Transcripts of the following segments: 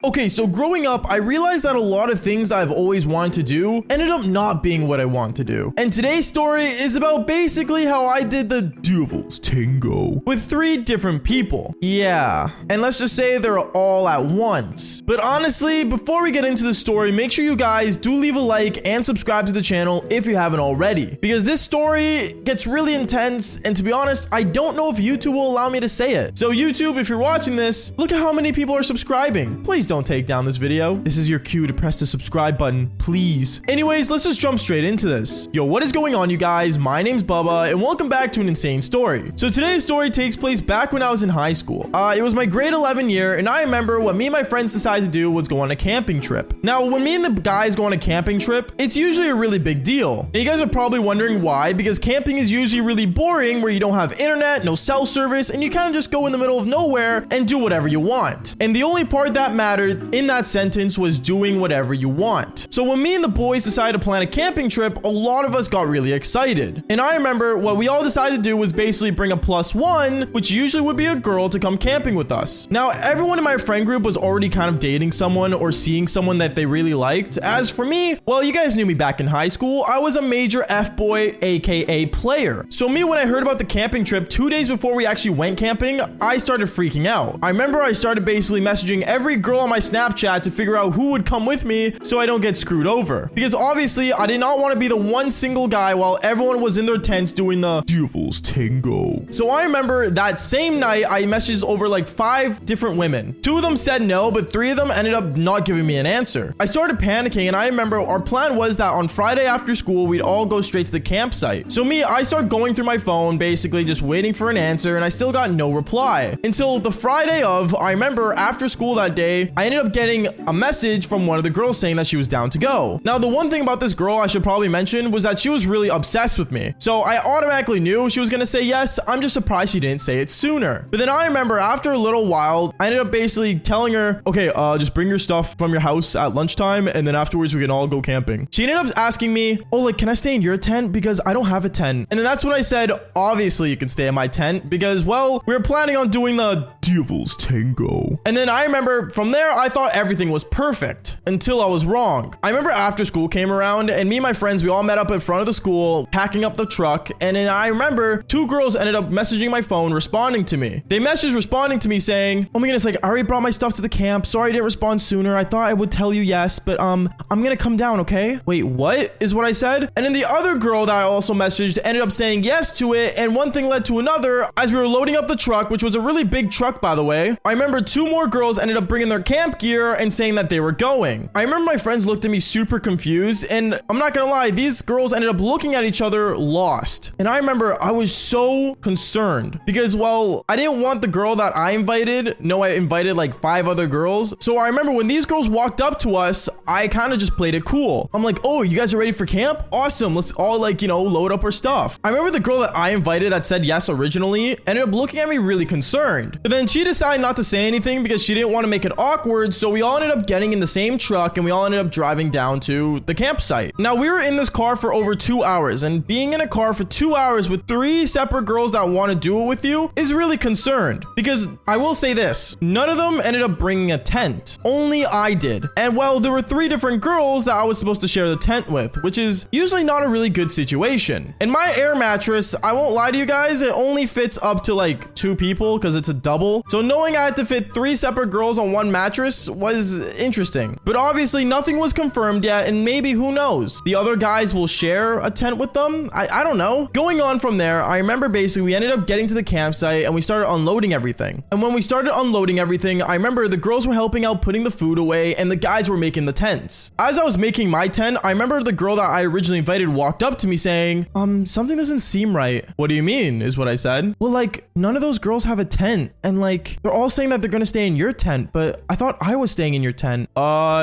Okay, so growing up, I realized that a lot of things I've always wanted to do ended up not being what I want to do. And today's story is about basically how I did the Devil's Tango with 3 different people. Yeah, and let's just say they're all at once. But honestly, before we get into the story, make sure you guys do leave a like and subscribe to the channel if you haven't already, because this story gets really intense, and to be honest, I don't know if YouTube will allow me to say it. So YouTube, if you're watching this, look at how many people are subscribing. Please don't take down this video. This is your cue to press the subscribe button, please. Anyways, let's just jump straight into this. Yo, what is going on, you guys? My name's Bubba, and welcome back to an insane story. So today's story takes place back when I was in high school. It was my grade 11 year, and I remember what me and my friends decided to do was go on a camping trip. Now, when me and the guys go on a camping trip, it's usually a really big deal. And you guys are probably wondering why, because camping is usually really boring, where you don't have internet, no cell service, and you kind of just go in the middle of nowhere and do whatever you want. And the only part that mattered in that sentence was doing whatever you want. So when me and the boys decided to plan a camping trip, a lot of us got really excited. And I remember what we all decided to do was basically bring a +1, which usually would be a girl, to come camping with us. Now, everyone in my friend group was already kind of dating someone or seeing someone that they really liked. As for me, well, you guys knew me back in high school. I was a major F-boy, aka player. So me, when I heard about the camping trip 2 days before we actually went camping, I started freaking out. I remember I started basically messaging every girl on my Snapchat to figure out who would come with me so I don't get screwed over. Because obviously, I did not want to be the one single guy while everyone was in their tents doing the Devil's Tango. So I remember that same night, I messaged over like 5 different women. 2 of them said no, but 3 of them ended up not giving me an answer. I started panicking, and I remember our plan was that on Friday after school, we'd all go straight to the campsite. So I started going through my phone, basically just waiting for an answer, and I still got no reply. Until the Friday of, I remember after school that day, I ended up getting a message from one of the girls saying that she was down to go. Now, the one thing about this girl I should probably mention was that she was really obsessed with me. So I automatically knew she was going to say yes. I'm just surprised she didn't say it sooner. But then I remember after a little while, I ended up basically telling her, okay, just bring your stuff from your house at lunchtime, and then afterwards we can all go camping. She ended up asking me, oh, like, can I stay in your tent? Because I don't have a tent. And then that's when I said, obviously you can stay in my tent, because, well, we were planning on doing the Devil's Tango. And then I remember from there, I thought everything was perfect until I was wrong. I remember after school came around, and me and my friends, we all met up in front of the school, packing up the truck. And then I remember 2 girls ended up messaging my phone, responding to me. They messaged responding to me saying, oh my goodness, like, I already brought my stuff to the camp. Sorry I didn't respond sooner. I thought I would tell you yes, but I'm gonna come down, okay? Wait, what is what I said? And then the other girl that I also messaged ended up saying yes to it, and one thing led to another. As we were loading up the truck, which was a really big truck, by the way, I remember 2 more girls ended up bringing their camp gear and saying that they were going. I remember my friends looked at me super confused, and I'm not gonna lie, these girls ended up looking at each other lost. And I remember I was so concerned because, well, I didn't want the girl that I invited. No, I invited like 5 other girls. So I remember when these girls walked up to us, I kind of just played it cool. I'm like, oh, you guys are ready for camp? Awesome. Let's all, like, you know, load up our stuff. I remember the girl that I invited that said yes originally ended up looking at me really concerned. But then she decided not to say anything because she didn't want to make it awkward. So we all ended up getting in the same truck, and we all ended up driving down to the campsite. Now, we were in this car for over 2 hours, and being in a car for 2 hours with 3 separate girls that want to do it with you is really concerned, because I will say this, none of them ended up bringing a tent. Only I did. And well, there were 3 different girls that I was supposed to share the tent with, which is usually not a really good situation. And my air mattress, I won't lie to you guys, it only fits up to like 2 people because it's a double. So knowing I had to fit 3 separate girls on one mattress was interesting. But obviously nothing was confirmed yet, and maybe, who knows, the other guys will share a tent with them. I don't know. Going on from there, I remember basically we ended up getting to the campsite and we started unloading everything. And when we started unloading everything, I remember the girls were helping out putting the food away and the guys were making the tents. As I was making my tent, I remember the girl that I originally invited walked up to me saying, something doesn't seem right. What do you mean, is what I said. Well, like, none of those girls have a tent, and like, they're all saying that they're gonna stay in your tent, but I thought I was staying in your tent.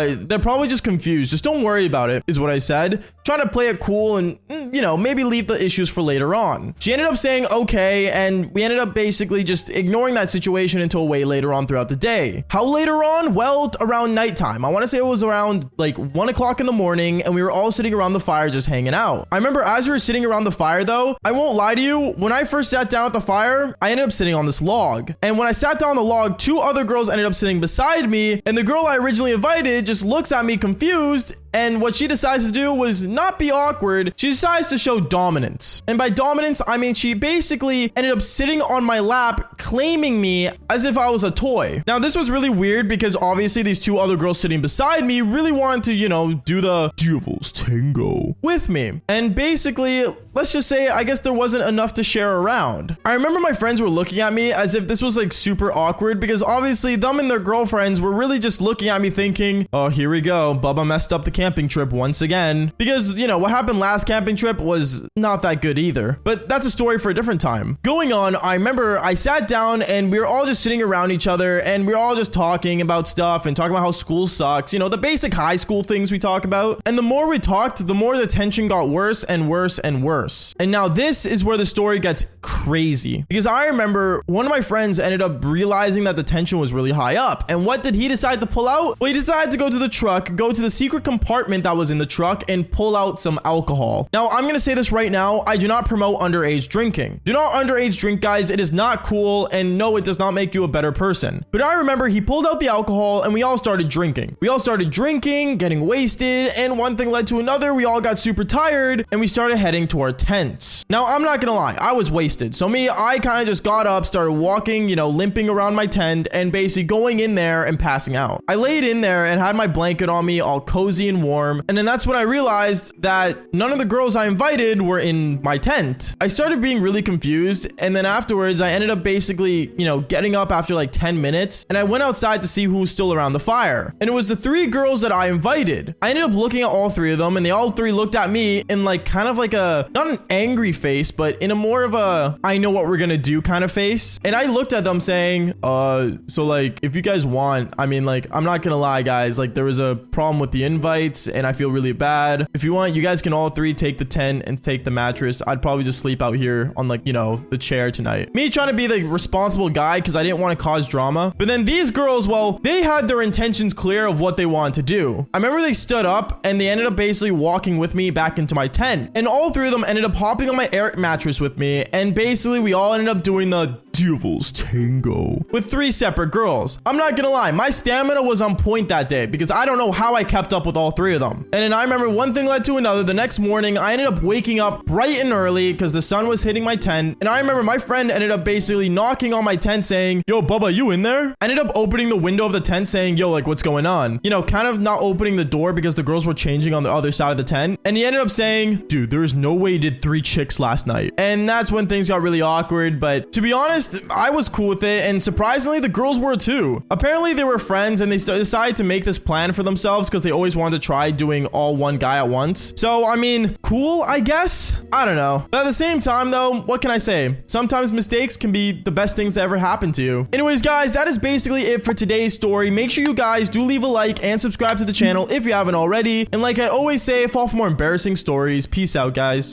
they're probably just confused. Just don't worry about it, is what I said. Trying to play it cool and, you know, maybe leave the issues for later on. She ended up saying okay, and we ended up basically just ignoring that situation until way later on throughout the day. How later on? Well, around nighttime. I want to say it was around like 1 o'clock in the morning, and we were all sitting around the fire just hanging out. I remember as we were sitting around the fire though, I won't lie to you, when I first sat down at the fire, I ended up sitting on this log. And when I sat down on the log, 2 other girls ended up sitting beside me, and the girl I originally invited just looks at me confused, and what she decides to do was not be awkward. She decides to show dominance. And by dominance, I mean she basically ended up sitting on my lap, claiming me as if I was a toy. Now, this was really weird because obviously these 2 other girls sitting beside me really wanted to, you know, do the devil's tango with me. And basically, let's just say, I guess there wasn't enough to share around. I remember my friends were looking at me as if this was like super awkward because obviously them and their girlfriends were really just looking at me thinking, oh, here we go. Bubba messed up the camping trip once again. Because, you know, what happened last camping trip was not that good either. But that's a story for a different time. Going on, I remember I sat down and we were all just sitting around each other and we were all just talking about stuff and talking about how school sucks. You know, the basic high school things we talk about. And the more we talked, the more the tension got worse and worse and worse. And now this is where the story gets crazy. Because I remember one of my friends ended up realizing that the tension was really high up. And what did he decide to pull out? Well, he decided to go to the truck, go to the secret compartment that was in the truck and pull out some alcohol. Now, I'm going to say this right now. I do not promote underage drinking. Do not underage drink, guys. It is not cool. And no, it does not make you a better person. But I remember he pulled out the alcohol and we all started drinking. We all started drinking, getting wasted. And one thing led to another. We all got super tired and we started heading to our tents. Now, I'm not going to lie. I was wasted. So I kind of just got up, started walking, you know, limping around my tent and basically going in there and passing out. I laid in there and had my blanket on me, all cozy and warm. And then that's when I realized that none of the girls I invited were in my tent. I started being really confused. And then afterwards, I ended up basically, you know, getting up after like 10 minutes. And I went outside to see who was still around the fire. And it was the 3 girls that I invited. I ended up looking at all 3 of them and they all 3 looked at me in like kind of like a, not an angry face, but in a more of a, I know what we're gonna do kind of face. And I looked at them saying, so like, if you guys want, I mean, like, I'm not gonna lie, guys, like there was a problem with the invites and I feel really bad. If you want, you guys can all 3 take the tent and take the mattress. I'd probably just sleep out here on like, you know, the chair tonight. Me trying to be the responsible guy because I didn't want to cause drama. But then these girls, well, they had their intentions clear of what they wanted to do. I remember they stood up and they ended up basically walking with me back into my tent. And all 3 of them ended up hopping on my air mattress with me. And basically we all ended up doing the devil's tango with 3 separate girls. I'm not gonna lie, my stamina was on point that day because I don't know how I kept up with all 3 of them. And then I remember one thing led to another. The next morning, I ended up waking up bright and early because the sun was hitting my tent. And I remember my friend ended up basically knocking on my tent saying, yo, Bubba, you in there? I ended up opening the window of the tent saying, yo, like, what's going on? You know, kind of not opening the door because the girls were changing on the other side of the tent. And he ended up saying, dude, there is no way you did 3 chicks last night. And that's when things got really awkward. But to be honest, I was cool with it. And surprisingly, the girls were too. Apparently, they were friends and they decided to make this plan for themselves because they always wanted to try doing all one guy at once. So, I mean, cool, I guess. I don't know. But at the same time, though, what can I say? Sometimes mistakes can be the best things that ever happen to you. Anyways, guys, that is basically it for today's story. Make sure you guys do leave a like and subscribe to the channel if you haven't already. And like I always say, fall for more embarrassing stories. Peace out, guys.